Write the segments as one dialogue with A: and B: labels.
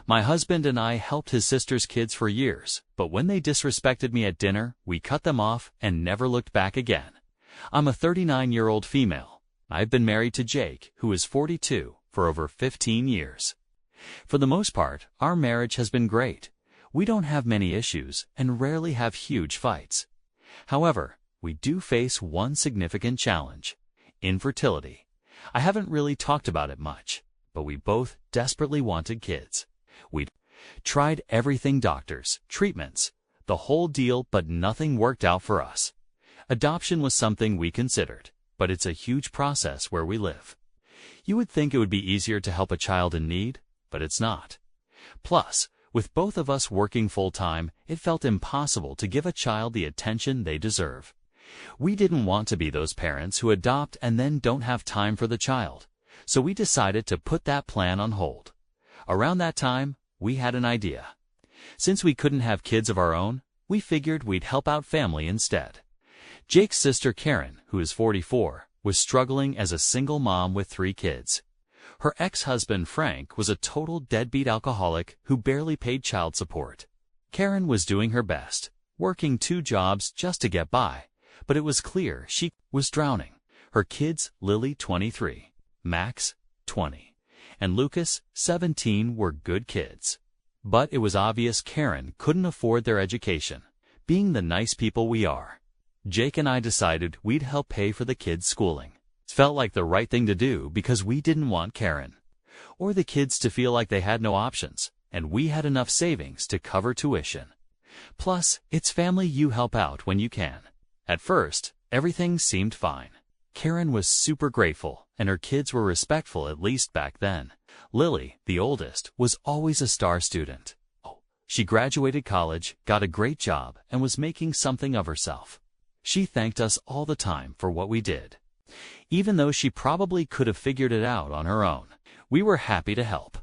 A: My husband and I helped his sister's kids for years, but when they disrespected me at dinner, we cut them off and never looked back again. I'm a 39-year-old female. I've been married to Jake, who is 42, for over 15 years. For the most part, our marriage has been great. We don't have many issues and rarely have huge fights. However, we do face one significant challenge: infertility. I haven't really talked about it much, but we both desperately wanted kids. We'd tried everything: doctors, treatments, the whole deal, but nothing worked out for us. Adoption was something we considered, but it's a huge process where we live. You would think it would be easier to help a child in need, but it's not. Plus, with both of us working full-time, it felt impossible to give a child the attention they deserve. We didn't want to be those parents who adopt and then don't have time for the child, so we decided to put that plan on hold. Around that time, we had an idea. Since we couldn't have kids of our own, we figured we'd help out family instead. Jake's sister Karen, who is 44, was struggling as a single mom with 3 kids. Her ex-husband Frank was a total deadbeat alcoholic who barely paid child support. Karen was doing her best, working 2 jobs just to get by, but it was clear she was drowning. Her kids, Lily, 23, Max, 20, and Lucas, 17, were good kids. But it was obvious Karen couldn't afford their education. Being the nice people we are, Jake and I decided we'd help pay for the kids' schooling. It felt like the right thing to do because we didn't want Karen or the kids to feel like they had no options, and we had enough savings to cover tuition. Plus, it's family you help out when you can. At first, everything seemed fine. Karen was super grateful, and her kids were respectful, at least back then. Lily, the oldest, was always a star student. She graduated college, got a great job, and was making something of herself. She thanked us all the time for what we did, even though she probably could have figured it out on her own. We were happy to help.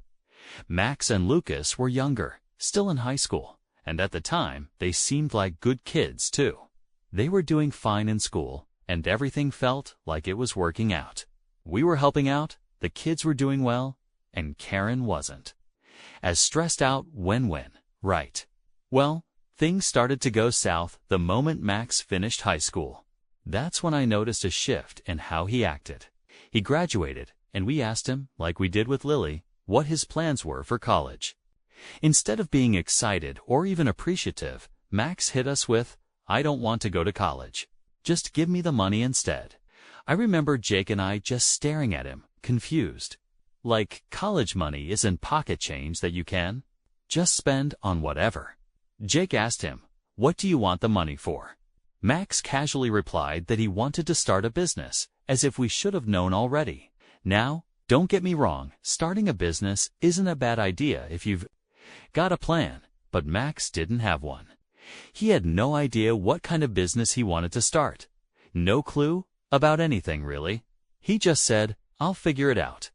A: Max and Lucas were younger, still in high school, and at the time, they seemed like good kids too. They were doing fine in school, and everything felt like it was working out. We were helping out, the kids were doing well, and Karen wasn't. As stressed out when, right? Well, things started to go south the moment Max finished high school. That's when I noticed a shift in how he acted. He graduated, and we asked him, like we did with Lily, what his plans were for college. Instead of being excited or even appreciative, Max hit us with, "I don't want to go to college. Just give me the money instead." I remember Jake and I just staring at him, confused. Like, college money isn't pocket change that you can just spend on whatever. Jake asked him, "What do you want the money for?" Max casually replied that he wanted to start a business, as if we should have known already. Now, don't get me wrong, starting a business isn't a bad idea if you've got a plan, but Max didn't have one. He had no idea what kind of business he wanted to start. No clue about anything, really. He just said, "I'll figure it out,"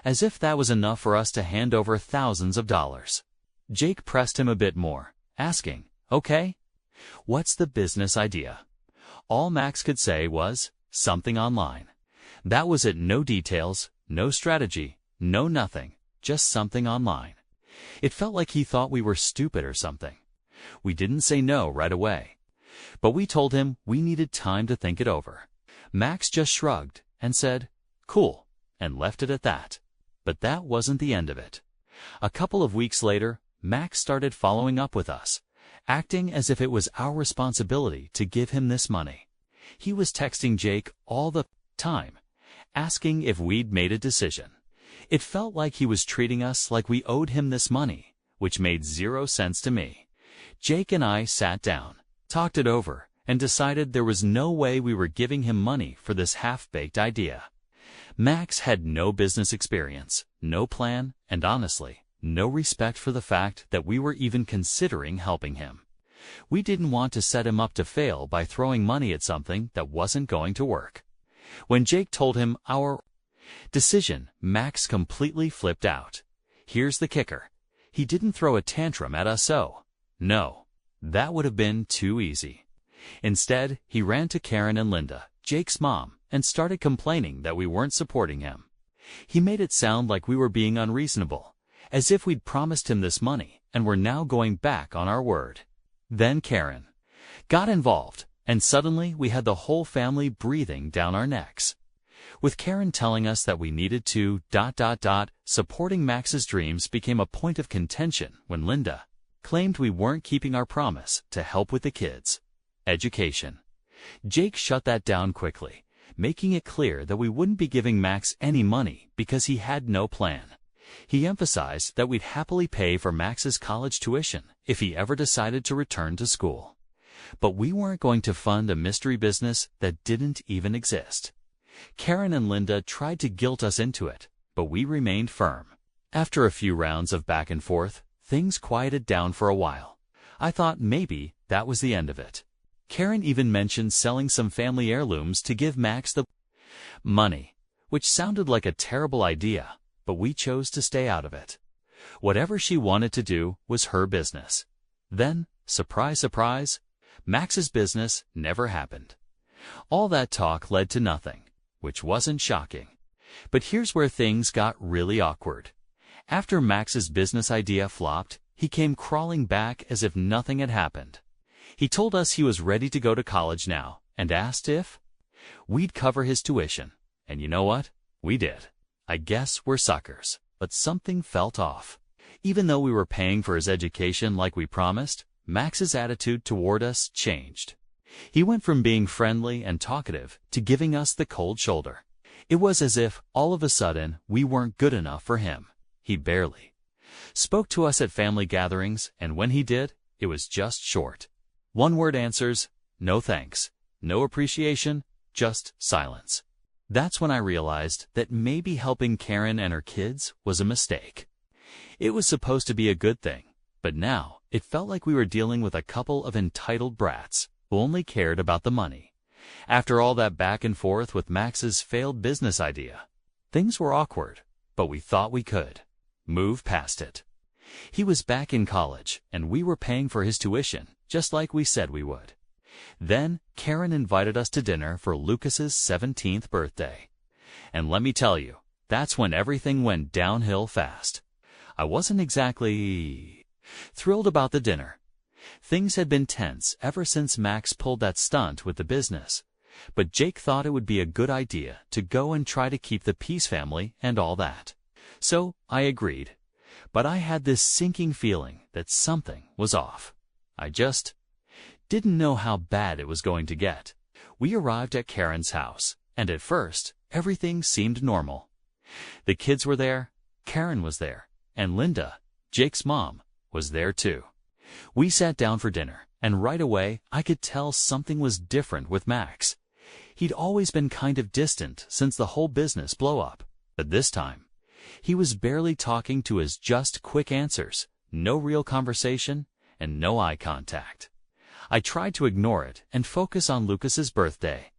A: as if that was enough for us to hand over thousands of dollars. Jake pressed him a bit more, asking, "Okay, what's the business idea?" All Max could say was, "Something online." That was it. No details, no strategy, no nothing, just something online. It felt like he thought we were stupid or something. We didn't say no right away, but we told him we needed time to think it over. Max just shrugged and said, "Cool," and left it at that. But that wasn't the end of it. A couple of weeks later, Max started following up with us, acting as if it was our responsibility to give him this money. He was texting Jake all the time, asking if we'd made a decision. It felt like he was treating us like we owed him this money, which made 0 sense to me. Jake and I sat down, talked it over, and decided there was no way we were giving him money for this half-baked idea. Max had no business experience, no plan, and honestly, no respect for the fact that we were even considering helping him. We didn't want to set him up to fail by throwing money at something that wasn't going to work. When Jake told him our decision, Max completely flipped out. Here's the kicker. He didn't throw a tantrum at us, no, that would have been too easy. Instead, he ran to Karen and Linda, Jake's mom, and started complaining that we weren't supporting him. He made it sound like we were being unreasonable, as if we'd promised him this money and were now going back on our word. Then Karen got involved, and suddenly we had the whole family breathing down our necks. With Karen telling us that we needed to ... supporting Max's dreams became a point of contention when Linda claimed we weren't keeping our promise to help with the kids' education. Jake shut that down quickly, making it clear that we wouldn't be giving Max any money because he had no plan. He emphasized that we'd happily pay for Max's college tuition if he ever decided to return to school. But we weren't going to fund a mystery business that didn't even exist. Karen and Linda tried to guilt us into it, but we remained firm. After a few rounds of back and forth, things quieted down for a while. I thought maybe that was the end of it. Karen even mentioned selling some family heirlooms to give Max the money, which sounded like a terrible idea, but we chose to stay out of it. Whatever she wanted to do was her business. Then, surprise, surprise, Max's business never happened. All that talk led to nothing, which wasn't shocking. But here's where things got really awkward. After Max's business idea flopped, he came crawling back as if nothing had happened. He told us he was ready to go to college now and asked if we'd cover his tuition. And you know what? We did. I guess we're suckers, but something felt off. Even though we were paying for his education like we promised, Max's attitude toward us changed. He went from being friendly and talkative to giving us the cold shoulder. It was as if, all of a sudden, we weren't good enough for him. He barely spoke to us at family gatherings, and when he did, it was just short. One-word answers, no thanks, no appreciation, just silence. That's when I realized that maybe helping Karen and her kids was a mistake. It was supposed to be a good thing, but now it felt like we were dealing with a couple of entitled brats who only cared about the money. After all that back and forth with Max's failed business idea, things were awkward, but we thought we could move past it. He was back in college, and we were paying for his tuition, just like we said we would. Then Karen invited us to dinner for Lucas's 17th birthday. And let me tell you, that's when everything went downhill fast. I wasn't exactly thrilled about the dinner. Things had been tense ever since Max pulled that stunt with the business, but Jake thought it would be a good idea to go and try to keep the Peace family and all that. So I agreed, but I had this sinking feeling that something was off. I just didn't know how bad it was going to get. We arrived at Karen's house, and at first, everything seemed normal. The kids were there, Karen was there, and Linda, Jake's mom, was there too. We sat down for dinner, and right away I could tell something was different with Max. He'd always been kind of distant since the whole business blow-up, but this time, he was barely talking to his just quick answers, no real conversation, and no eye contact. I tried to ignore it and focus on Lucas's birthday.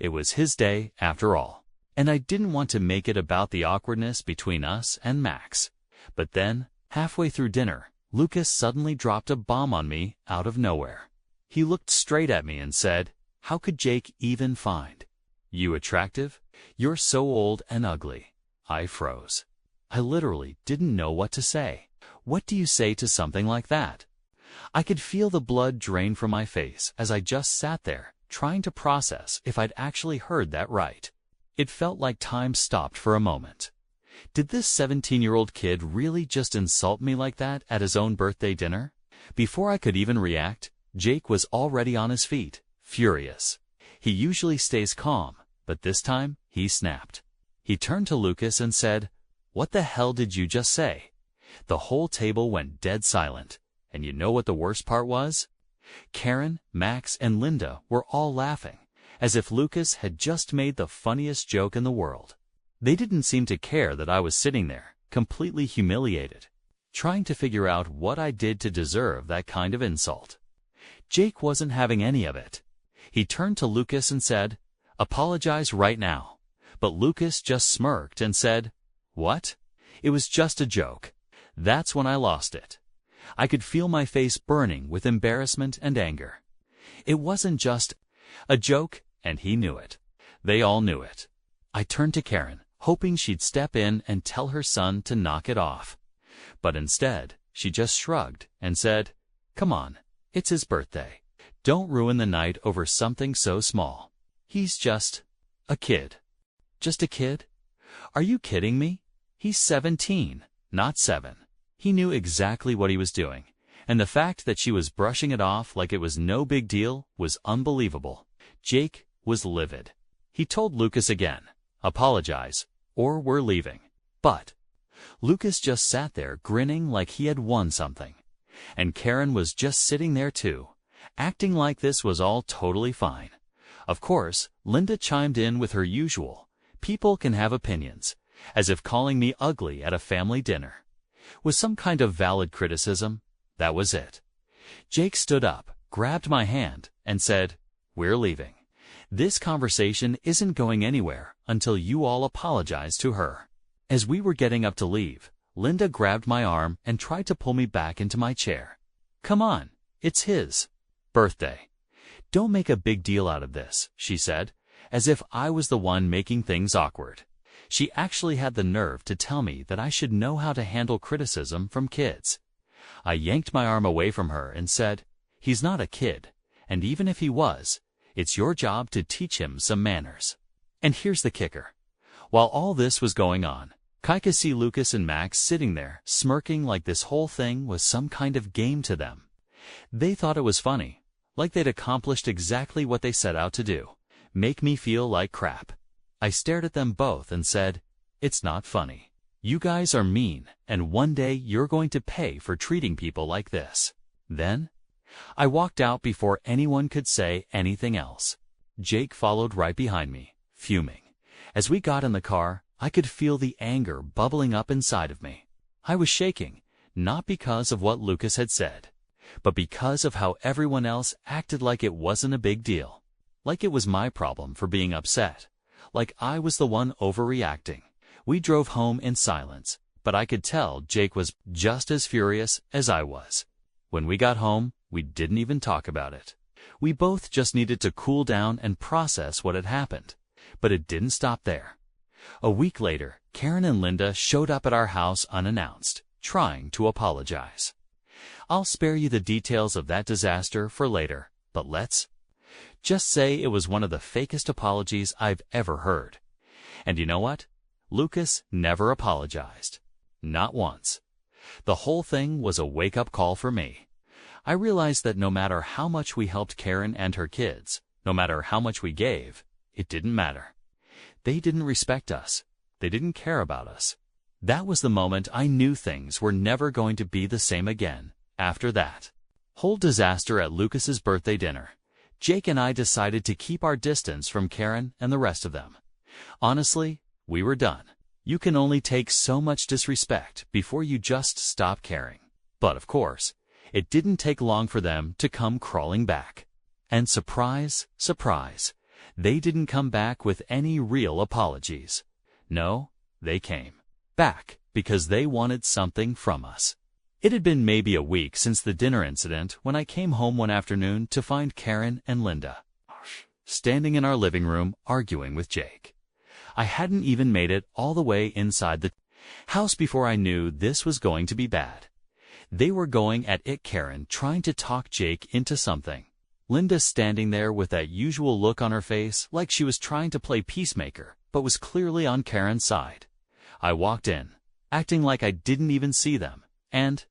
A: It was his day after all, and I didn't want to make it about the awkwardness between us and Max. But then, halfway through dinner, Lucas suddenly dropped a bomb on me out of nowhere. He looked straight at me and said, "How could Jake even find you attractive? You're so old and ugly." I froze. I literally didn't know what to say. What do you say to something like that? I could feel the blood drain from my face as I just sat there, trying to process if I'd actually heard that right. It felt like time stopped for a moment. Did this 17-year-old kid really just insult me like that at his own birthday dinner? Before I could even react, Jake was already on his feet, furious. He usually stays calm, but this time he snapped. He turned to Lucas and said, "What the hell did you just say?" The whole table went dead silent. And you know what the worst part was? Karen, Max, and Linda were all laughing, as if Lucas had just made the funniest joke in the world. They didn't seem to care that I was sitting there, completely humiliated, trying to figure out what I did to deserve that kind of insult. Jake wasn't having any of it. He turned to Lucas and said, "Apologize right now." But Lucas just smirked and said, "What? It was just a joke." That's when I lost it. I could feel my face burning with embarrassment and anger. It wasn't just a joke, and he knew it. They all knew it. I turned to Karen, hoping she'd step in and tell her son to knock it off. But instead, she just shrugged and said, "Come on, it's his birthday. Don't ruin the night over something so small. He's just a kid." Just a kid? Are you kidding me? He's 17, not 7. He knew exactly what he was doing, and the fact that she was brushing it off like it was no big deal was unbelievable. Jake was livid. He told Lucas again, "Apologize, or we're leaving." But Lucas just sat there grinning like he had won something. And Karen was just sitting there too, acting like this was all totally fine. Of course, Linda chimed in with her usual, "People can have opinions," as if calling me ugly at a family dinner was some kind of valid criticism. That was it. Jake stood up, grabbed my hand, and said, "We're leaving. This conversation isn't going anywhere until you all apologize to her." As we were getting up to leave, Linda grabbed my arm and tried to pull me back into my chair. "Come on, it's his birthday. Don't make a big deal out of this," she said, as if I was the one making things awkward. She actually had the nerve to tell me that I should know how to handle criticism from kids. I yanked my arm away from her and said, "He's not a kid, and even if he was, it's your job to teach him some manners." And here's the kicker. While all this was going on, I could see Lucas and Max sitting there, smirking like this whole thing was some kind of game to them. They thought it was funny, like they'd accomplished exactly what they set out to do, make me feel like crap. I stared at them both and said, "It's not funny. You guys are mean, and one day you're going to pay for treating people like this." Then, I walked out before anyone could say anything else. Jake followed right behind me, fuming. As we got in the car, I could feel the anger bubbling up inside of me. I was shaking, not because of what Lucas had said, but because of how everyone else acted like it wasn't a big deal. Like it was my problem for being upset. Like I was the one overreacting. We drove home in silence, but I could tell Jake was just as furious as I was. When we got home, we didn't even talk about it. We both just needed to cool down and process what had happened. But it didn't stop there. A week later, Karen and Linda showed up at our house unannounced, trying to apologize. I'll spare you the details of that disaster for later, but let's just say it was one of the fakest apologies I've ever heard. And you know what? Lucas never apologized. Not once. The whole thing was a wake-up call for me. I realized that no matter how much we helped Karen and her kids, no matter how much we gave, it didn't matter. They didn't respect us. They didn't care about us. That was the moment I knew things were never going to be the same again. After that whole disaster at Lucas's birthday dinner, Jake and I decided to keep our distance from Karen and the rest of them. Honestly, we were done. You can only take so much disrespect before you just stop caring. But of course, it didn't take long for them to come crawling back. And surprise, surprise, they didn't come back with any real apologies. No, they came back because they wanted something from us. It had been maybe a week since the dinner incident when I came home one afternoon to find Karen and Linda standing in our living room arguing with Jake. I hadn't even made it all the way inside the house before I knew this was going to be bad. They were going at it, Karen trying to talk Jake into something. Linda standing there with that usual look on her face like she was trying to play peacemaker, but was clearly on Karen's side. I walked in, acting like I didn't even see them, and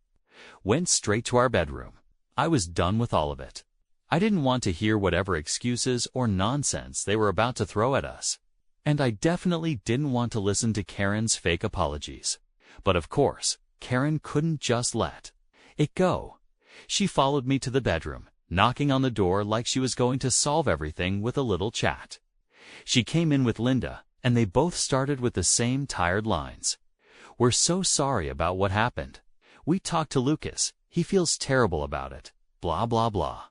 A: went straight to our bedroom. I was done with all of it. I didn't want to hear whatever excuses or nonsense they were about to throw at us. And I definitely didn't want to listen to Karen's fake apologies. But of course, Karen couldn't just let it go. She followed me to the bedroom, knocking on the door like she was going to solve everything with a little chat. She came in with Linda, and they both started with the same tired lines. "We're so sorry about what happened. We talked to Lucas. He feels terrible about it. Blah, blah, blah."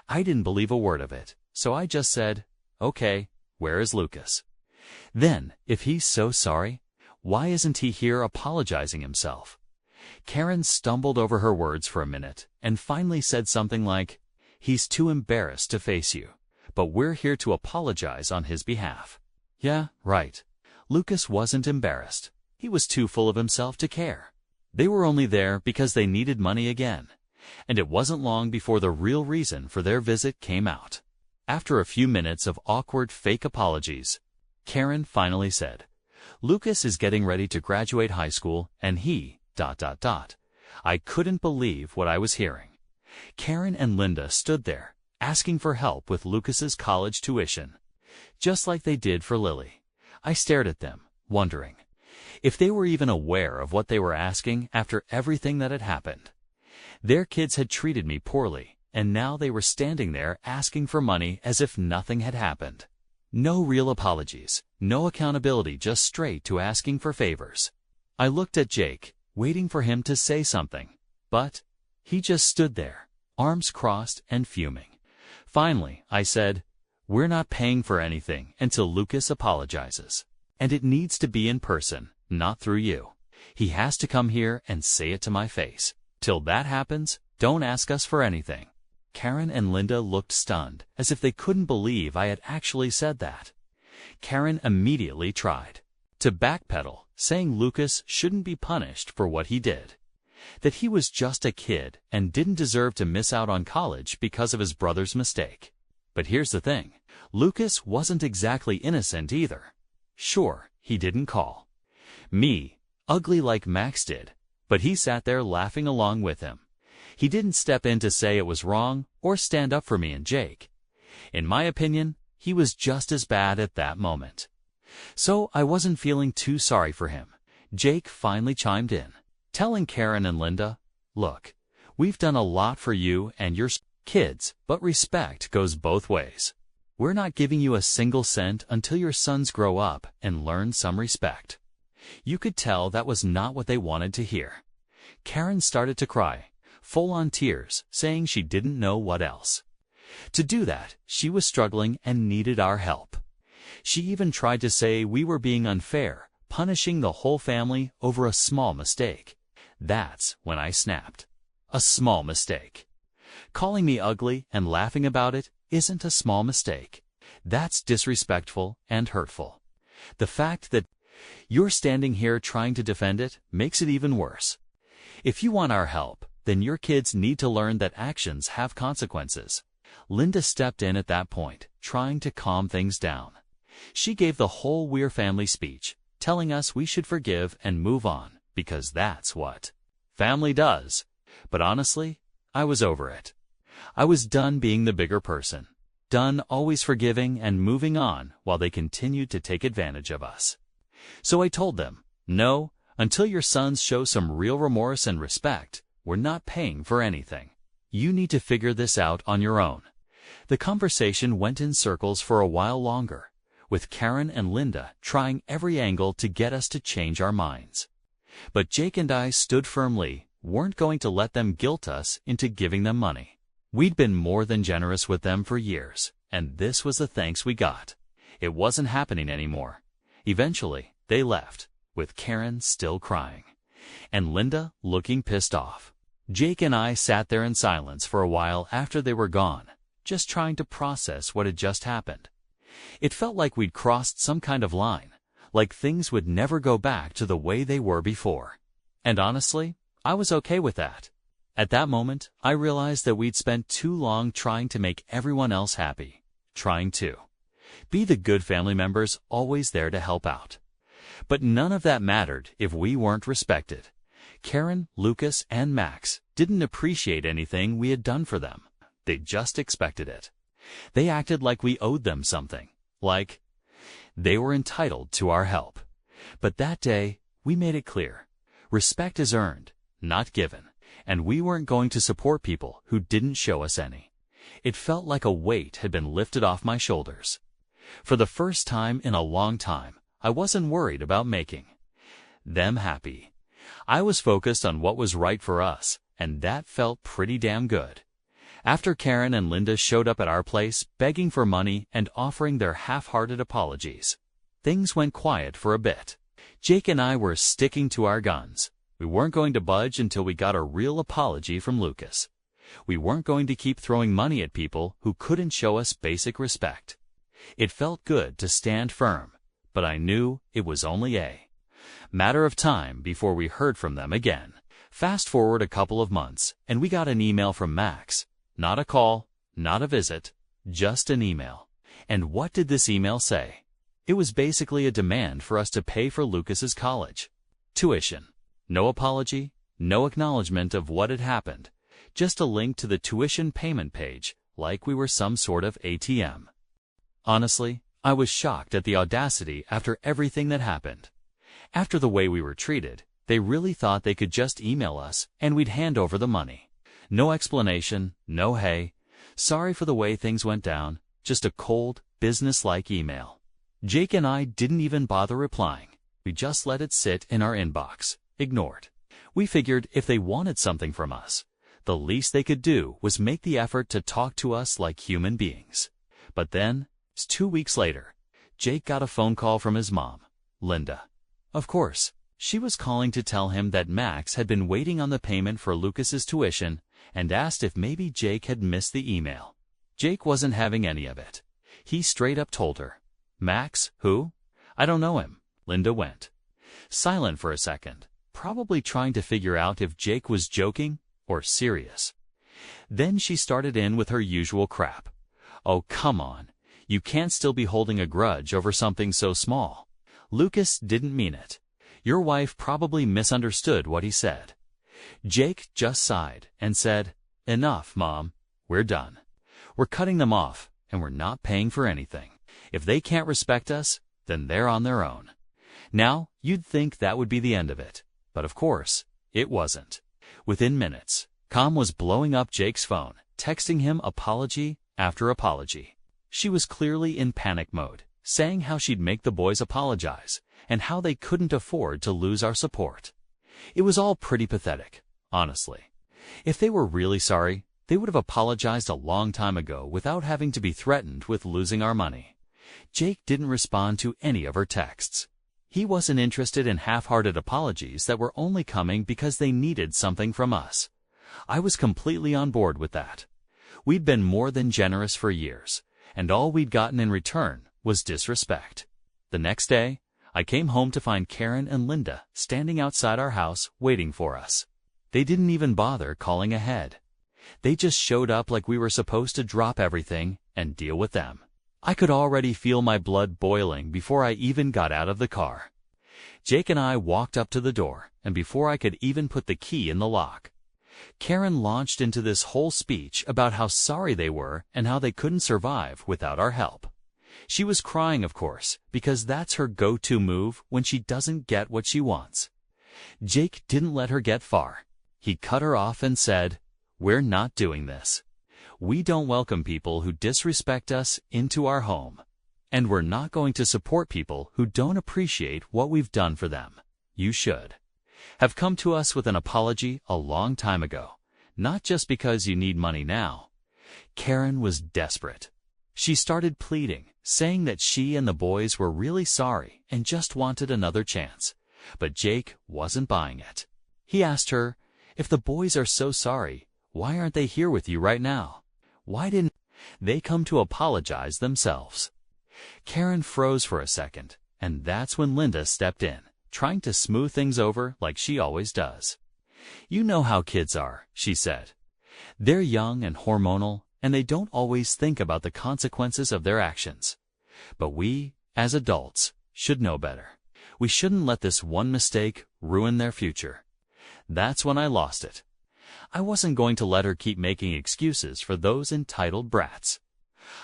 A: I didn't believe a word of it, so I just said, "Okay, where is Lucas? Then, if he's so sorry, why isn't he here apologizing himself?" Karen stumbled over her words for a minute and finally said something like, "He's too embarrassed to face you, but we're here to apologize on his behalf." Yeah, right. Lucas wasn't embarrassed. He was too full of himself to care. They were only there because they needed money again. And it wasn't long before the real reason for their visit came out. After a few minutes of awkward fake apologies, Karen finally said, "Lucas is getting ready to graduate high school and he... I couldn't believe what I was hearing. Karen and Linda stood there, asking for help with Lucas's college tuition, just like they did for Lily. I stared at them, wondering if they were even aware of what they were asking after everything that had happened. Their kids had treated me poorly, and now they were standing there asking for money as if nothing had happened. No real apologies, no accountability, just straight to asking for favors. I looked at Jake, waiting for him to say something, but he just stood there, arms crossed and fuming. Finally, I said, "We're not paying for anything until Lucas apologizes. And it needs to be in person, not through you. He has to come here and say it to my face. Till that happens, don't ask us for anything." Karen and Linda looked stunned, as if they couldn't believe I had actually said that. Karen immediately tried to backpedal, saying Lucas shouldn't be punished for what he did, that he was just a kid and didn't deserve to miss out on college because of his brother's mistake. But here's the thing, Lucas wasn't exactly innocent either. Sure, he didn't call me ugly like Max did, but he sat there laughing along with him. He didn't step in to say it was wrong or stand up for me and Jake. In my opinion, he was just as bad at that moment. So I wasn't feeling too sorry for him. Jake finally chimed in, telling Karen and Linda, "Look, we've done a lot for you and your kids, but respect goes both ways. We're not giving you a single cent until your sons grow up and learn some respect." You could tell that was not what they wanted to hear. Karen started to cry, full-on tears, saying she didn't know what else to do, that she was struggling and needed our help. She even tried to say we were being unfair, punishing the whole family over a small mistake. That's when I snapped. A small mistake. Calling me ugly and laughing about it isn't a small mistake. That's disrespectful and hurtful. The fact that you're standing here trying to defend it makes it even worse. If you want our help, then your kids need to learn that actions have consequences. Linda stepped in at that point, trying to calm things down. She gave the whole We're family speech, telling us we should forgive and move on, because that's what family does. But honestly, I was over it. I was done being the bigger person, done always forgiving and moving on while they continued to take advantage of us. So I told them, "No, until your sons show some real remorse and respect, we're not paying for anything. You need to figure this out on your own." The conversation went in circles for a while longer, with Karen and Linda trying every angle to get us to change our minds. But Jake and I stood firmly, weren't going to let them guilt us into giving them money. We'd been more than generous with them for years, and this was the thanks we got. It wasn't happening anymore. Eventually, they left, with Karen still crying, and Linda looking pissed off. Jake and I sat there in silence for a while after they were gone, just trying to process what had just happened. It felt like we'd crossed some kind of line, like things would never go back to the way they were before. And honestly, I was okay with that. At that moment, I realized that we'd spent too long trying to make everyone else happy, trying to be the good family members always there to help out. But none of that mattered if we weren't respected. Karen, Lucas, and Max didn't appreciate anything we had done for them. They just expected it. They acted like we owed them something, like they were entitled to our help. But that day, we made it clear. Respect is earned, not given, and we weren't going to support people who didn't show us any. It felt like a weight had been lifted off my shoulders. For the first time in a long time, I wasn't worried about making them happy. I was focused on what was right for us, and that felt pretty damn good. After Karen and Linda showed up at our place, begging for money and offering their half-hearted apologies, things went quiet for a bit. Jake and I were sticking to our guns. We weren't going to budge until we got a real apology from Lucas. We weren't going to keep throwing money at people who couldn't show us basic respect. It felt good to stand firm, but I knew it was only a matter of time before we heard from them again. Fast forward a couple of months, and we got an email from Max. Not a call, not a visit, just an email. And what did this email say? It was basically a demand for us to pay for Lucas's college tuition. No apology, no acknowledgement of what had happened, just a link to the tuition payment page, like we were some sort of ATM. Honestly, I was shocked at the audacity after everything that happened. After the way we were treated, they really thought they could just email us and we'd hand over the money. No explanation, no hey, sorry for the way things went down, just a cold, business-like email. Jake and I didn't even bother replying. We just let it sit in our inbox, ignored. We figured if they wanted something from us, the least they could do was make the effort to talk to us like human beings. But then, 2 weeks later, Jake got a phone call from his mom, Linda. Of course, she was calling to tell him that Max had been waiting on the payment for Lucas's tuition and asked if maybe Jake had missed the email. Jake wasn't having any of it. He straight up told her, "Max, who? I don't know him." Linda went silent for a second, probably trying to figure out if Jake was joking or serious. Then she started in with her usual crap. "Oh, come on. You can't still be holding a grudge over something so small. Lucas didn't mean it. Your wife probably misunderstood what he said." Jake just sighed and said, "Enough, Mom. We're done. We're cutting them off, and we're not paying for anything. If they can't respect us, then they're on their own." Now, you'd think that would be the end of it. But of course, it wasn't. Within minutes, Com was blowing up Jake's phone, texting him apology after apology. She was clearly in panic mode, saying how she'd make the boys apologize, and how they couldn't afford to lose our support. It was all pretty pathetic, honestly. If they were really sorry, they would have apologized a long time ago without having to be threatened with losing our money. Jake didn't respond to any of her texts. He wasn't interested in half-hearted apologies that were only coming because they needed something from us. I was completely on board with that. We'd been more than generous for years, and all we'd gotten in return was disrespect. The next day, I came home to find Karen and Linda standing outside our house waiting for us. They didn't even bother calling ahead. They just showed up like we were supposed to drop everything and deal with them. I could already feel my blood boiling before I even got out of the car. Jake and I walked up to the door, and before I could even put the key in the lock, Karen launched into this whole speech about how sorry they were and how they couldn't survive without our help. She was crying, of course, because that's her go-to move when she doesn't get what she wants. Jake didn't let her get far. He cut her off and said, "We're not doing this. We don't welcome people who disrespect us into our home. And we're not going to support people who don't appreciate what we've done for them. You should have come to us with an apology a long time ago, not just because you need money now." Karen was desperate. She started pleading, saying that she and the boys were really sorry and just wanted another chance. But Jake wasn't buying it. He asked her, "If the boys are so sorry, why aren't they here with you right now? Why didn't they come to apologize themselves?" Karen froze for a second, and that's when Linda stepped in, trying to smooth things over like she always does. "You know how kids are," she said. "They're young and hormonal, and they don't always think about the consequences of their actions. But we, as adults, should know better. We shouldn't let this one mistake ruin their future." That's when I lost it. I wasn't going to let her keep making excuses for those entitled brats.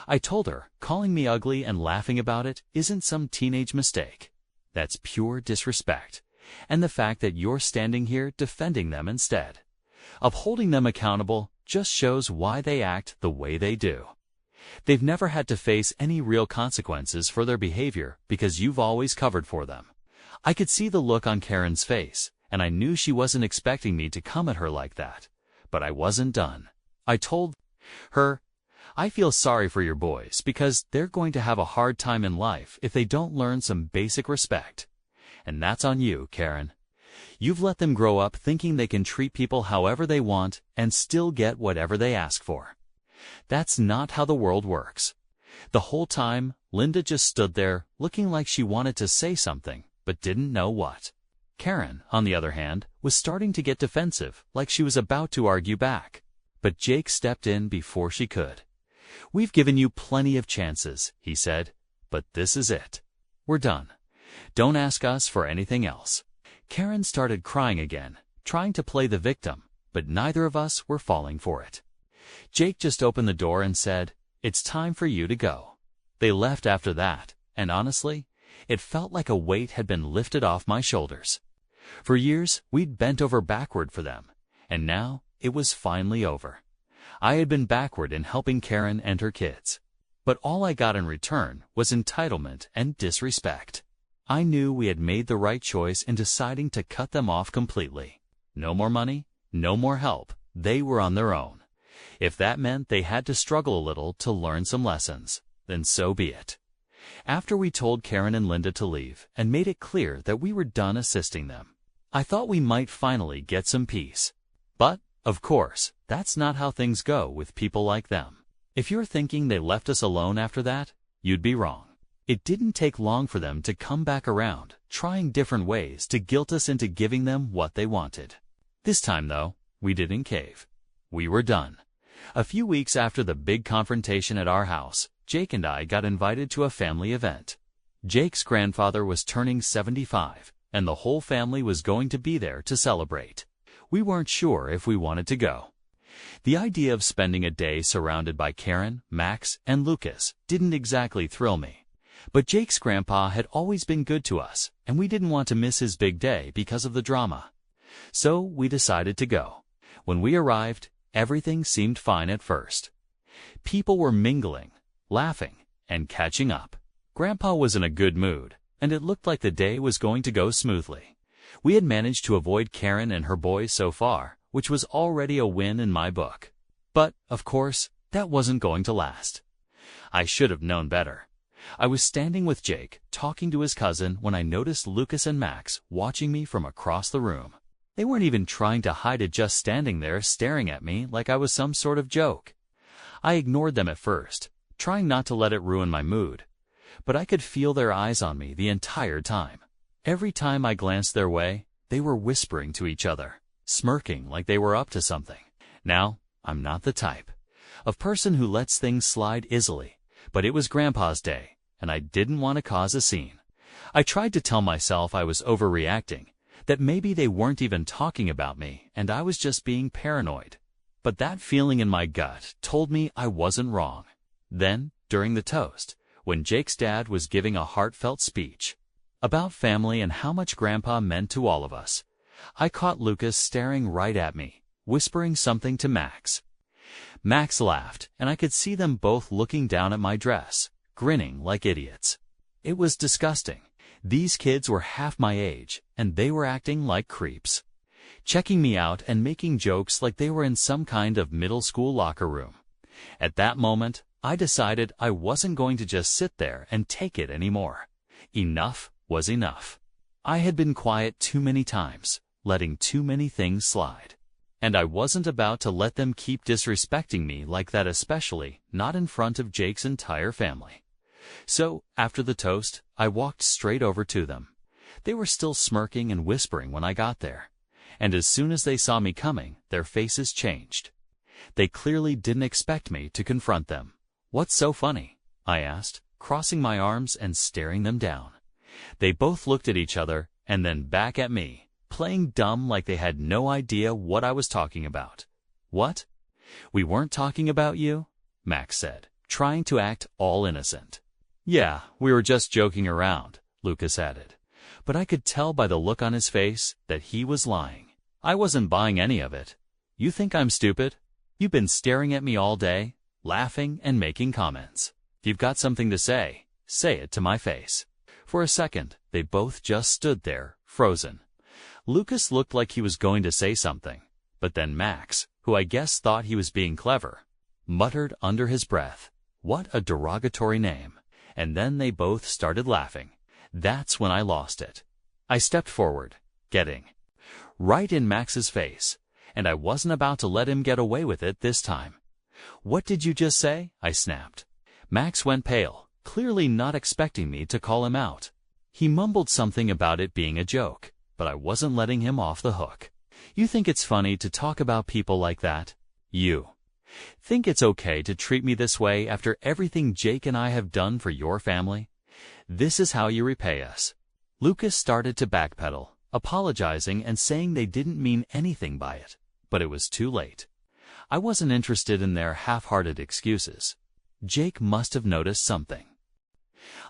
A: I told her calling me ugly and laughing about it isn't some teenage mistake. That's pure disrespect, and the fact that you're standing here defending them instead of holding them accountable just shows why they act the way they do. They've never had to face any real consequences for their behavior because you've always covered for them. I could see the look on Karen's face, and I knew she wasn't expecting me to come at her like that. But I wasn't done. I told her, "I feel sorry for your boys because they're going to have a hard time in life if they don't learn some basic respect. And that's on you, Karen. You've let them grow up thinking they can treat people however they want and still get whatever they ask for. That's not how the world works." The whole time, Linda just stood there looking like she wanted to say something but didn't know what. Karen, on the other hand, was starting to get defensive, like she was about to argue back. But Jake stepped in before she could. "We've given you plenty of chances," he said, "but this is it. We're done. Don't ask us for anything else." Karen started crying again, trying to play the victim, but neither of us were falling for it. Jake just opened the door and said, "It's time for you to go." They left after that, and honestly, it felt like a weight had been lifted off my shoulders. For years, we'd bent over backward for them, and now it was finally over. I had been backward in helping Karen and her kids, but all I got in return was entitlement and disrespect. I knew we had made the right choice in deciding to cut them off completely. No more money, no more help. They were on their own. If that meant they had to struggle a little to learn some lessons, then so be it. After we told Karen and Linda to leave and made it clear that we were done assisting them, I thought we might finally get some peace. But, of course, that's not how things go with people like them. If you're thinking they left us alone after that, you'd be wrong. It didn't take long for them to come back around, trying different ways to guilt us into giving them what they wanted. This time, though, we didn't cave. We were done. A few weeks after the big confrontation at our house, Jake and I got invited to a family event. Jake's grandfather was turning 75, and the whole family was going to be there to celebrate. We weren't sure if we wanted to go. The idea of spending a day surrounded by Karen, Max, and Lucas didn't exactly thrill me. But Jake's grandpa had always been good to us, and we didn't want to miss his big day because of the drama. So we decided to go. When we arrived, everything seemed fine at first. People were mingling, laughing, and catching up. Grandpa was in a good mood, and it looked like the day was going to go smoothly. We had managed to avoid Karen and her boys so far, which was already a win in my book. But, of course, that wasn't going to last. I should have known better. I was standing with Jake, talking to his cousin, when I noticed Lucas and Max watching me from across the room. They weren't even trying to hide it, just standing there staring at me like I was some sort of joke. I ignored them at first, trying not to let it ruin my mood, but I could feel their eyes on me the entire time. Every time I glanced their way, they were whispering to each other, smirking like they were up to something. Now, I'm not the type of person who lets things slide easily, but it was Grandpa's day, and I didn't want to cause a scene. I tried to tell myself I was overreacting, that maybe they weren't even talking about me and I was just being paranoid. But that feeling in my gut told me I wasn't wrong. Then, during the toast, when Jake's dad was giving a heartfelt speech about family and how much Grandpa meant to all of us, I caught Lucas staring right at me, whispering something to Max. Max laughed, and I could see them both looking down at my dress, grinning like idiots. It was disgusting. These kids were half my age, and they were acting like creeps, checking me out and making jokes like they were in some kind of middle school locker room. At that moment, I decided I wasn't going to just sit there and take it anymore. Enough was enough. I had been quiet too many times, letting too many things slide. And I wasn't about to let them keep disrespecting me like that, especially not in front of Jake's entire family. So, after the toast, I walked straight over to them. They were still smirking and whispering when I got there, and as soon as they saw me coming, their faces changed. They clearly didn't expect me to confront them. "What's so funny?" I asked, crossing my arms and staring them down. They both looked at each other and then back at me, playing dumb like they had no idea what I was talking about. "What? We weren't talking about you?" Max said, trying to act all innocent. "Yeah, we were just joking around," Lucas added. But I could tell by the look on his face that he was lying. I wasn't buying any of it. "You think I'm stupid? You've been staring at me all day, laughing and making comments. If you've got something to say it to my face." For a second, they both just stood there, frozen. Lucas looked like he was going to say something, but then Max, who I guess thought he was being clever, muttered under his breath, "What a derogatory name," and then they both started laughing. That's when I lost it. I stepped forward, getting right in Max's face, and I wasn't about to let him get away with it this time. "What did you just say?" I snapped. Max went pale, clearly not expecting me to call him out. He mumbled something about it being a joke, but I wasn't letting him off the hook. You think it's funny to talk about people like that? You think it's okay to treat me this way after everything Jake and I have done for your family? This is how you repay us. Lucas started to backpedal, apologizing and saying they didn't mean anything by it, but it was too late. I wasn't interested in their half-hearted excuses. Jake must have noticed something.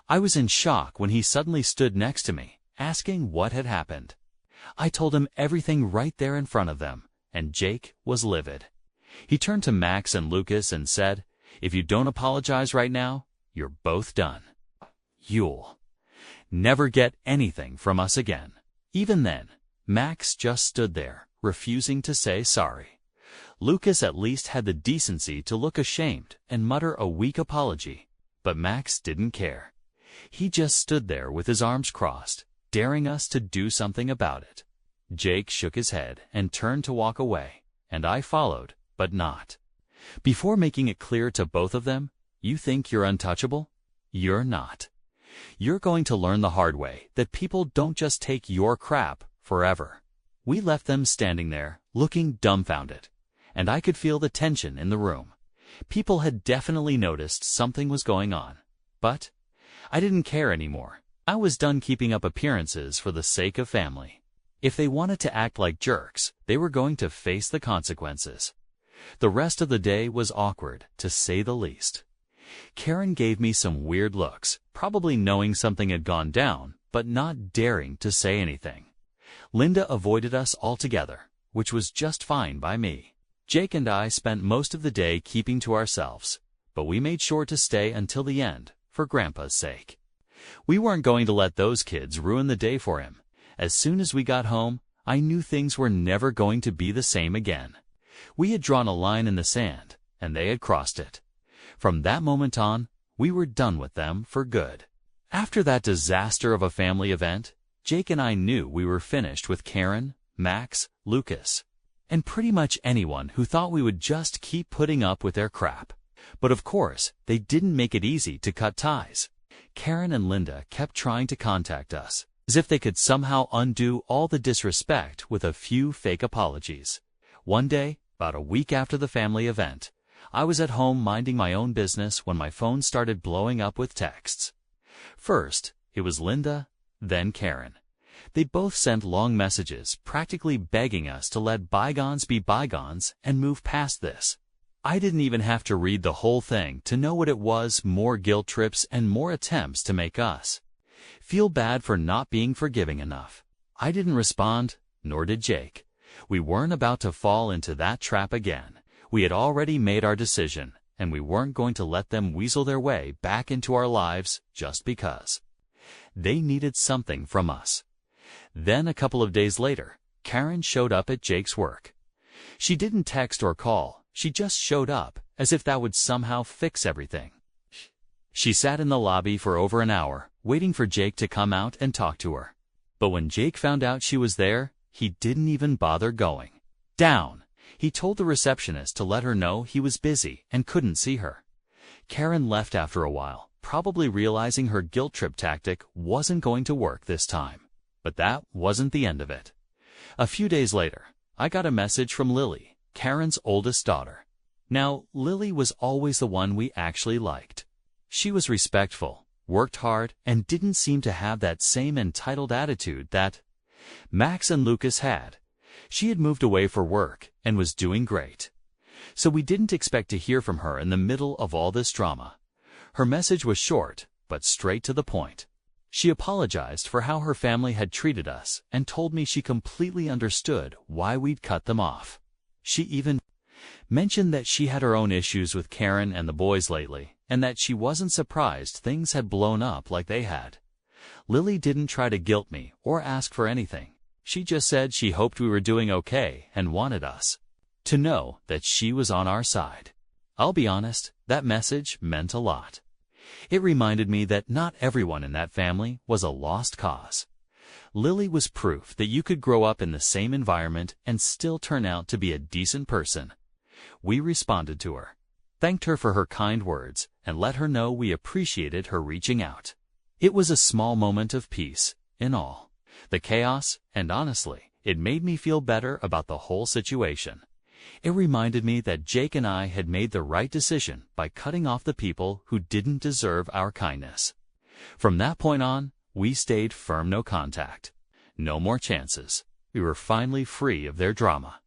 A: I was in shock when he suddenly stood next to me, asking what had happened. I told him everything right there in front of them, and Jake was livid. He turned to Max and Lucas and said, "If you don't apologize right now, you're both done. You'll never get anything from us again." Even then, Max just stood there, refusing to say sorry. Lucas at least had the decency to look ashamed and mutter a weak apology, but Max didn't care. He just stood there with his arms crossed, daring us to do something about it. Jake shook his head and turned to walk away, and I followed, but not before making it clear to both of them, "You think you're untouchable? You're not. You're going to learn the hard way that people don't just take your crap forever." We left them standing there, looking dumbfounded, and I could feel the tension in the room. People had definitely noticed something was going on, but I didn't care anymore. I was done keeping up appearances for the sake of family. If they wanted to act like jerks, they were going to face the consequences. The rest of the day was awkward, to say the least. Karen gave me some weird looks, probably knowing something had gone down, but not daring to say anything. Linda avoided us altogether, which was just fine by me. Jake and I spent most of the day keeping to ourselves, but we made sure to stay until the end, for Grandpa's sake. We weren't going to let those kids ruin the day for him. As soon as we got home, I knew things were never going to be the same again. We had drawn a line in the sand, and they had crossed it. From that moment on, we were done with them for good. After that disaster of a family event, Jake and I knew we were finished with Karen, Max, Lucas, and pretty much anyone who thought we would just keep putting up with their crap. But of course, they didn't make it easy to cut ties. Karen and Linda kept trying to contact us, as if they could somehow undo all the disrespect with a few fake apologies. One day, about a week after the family event, I was at home minding my own business when my phone started blowing up with texts. First, it was Linda, then Karen. They both sent long messages, practically begging us to let bygones be bygones and move past this. I didn't even have to read the whole thing to know what it was: more guilt trips and more attempts to make us feel bad for not being forgiving enough. I didn't respond, nor did Jake. We weren't about to fall into that trap again. We had already made our decision, and we weren't going to let them weasel their way back into our lives just because they needed something from us. Then, a couple of days later, Karen showed up at Jake's work. She didn't text or call. She just showed up, as if that would somehow fix everything. She sat in the lobby for over an hour, waiting for Jake to come out and talk to her. But when Jake found out she was there, he didn't even bother going down. He told the receptionist to let her know he was busy and couldn't see her. Karen left after a while, probably realizing her guilt trip tactic wasn't going to work this time. But that wasn't the end of it. A few days later, I got a message from Lily, Karen's oldest daughter. Now, Lily was always the one we actually liked. She was respectful, worked hard, and didn't seem to have that same entitled attitude that Max and Lucas had. She had moved away for work and was doing great. So we didn't expect to hear from her in the middle of all this drama. Her message was short, but straight to the point. She apologized for how her family had treated us and told me she completely understood why we'd cut them off. She even mentioned that she had her own issues with Karen and the boys lately, and that she wasn't surprised things had blown up like they had. Lily didn't try to guilt me or ask for anything. She just said she hoped we were doing okay and wanted us to know that she was on our side. I'll be honest, that message meant a lot. It reminded me that not everyone in that family was a lost cause. Lily was proof that you could grow up in the same environment and still turn out to be a decent person. We responded to her, thanked her for her kind words, and let her know we appreciated her reaching out. It was a small moment of peace, in all. The chaos, and honestly, it made me feel better about the whole situation. It reminded me that Jake and I had made the right decision by cutting off the people who didn't deserve our kindness. From that point on, we stayed firm no contact. No more chances. We were finally free of their drama.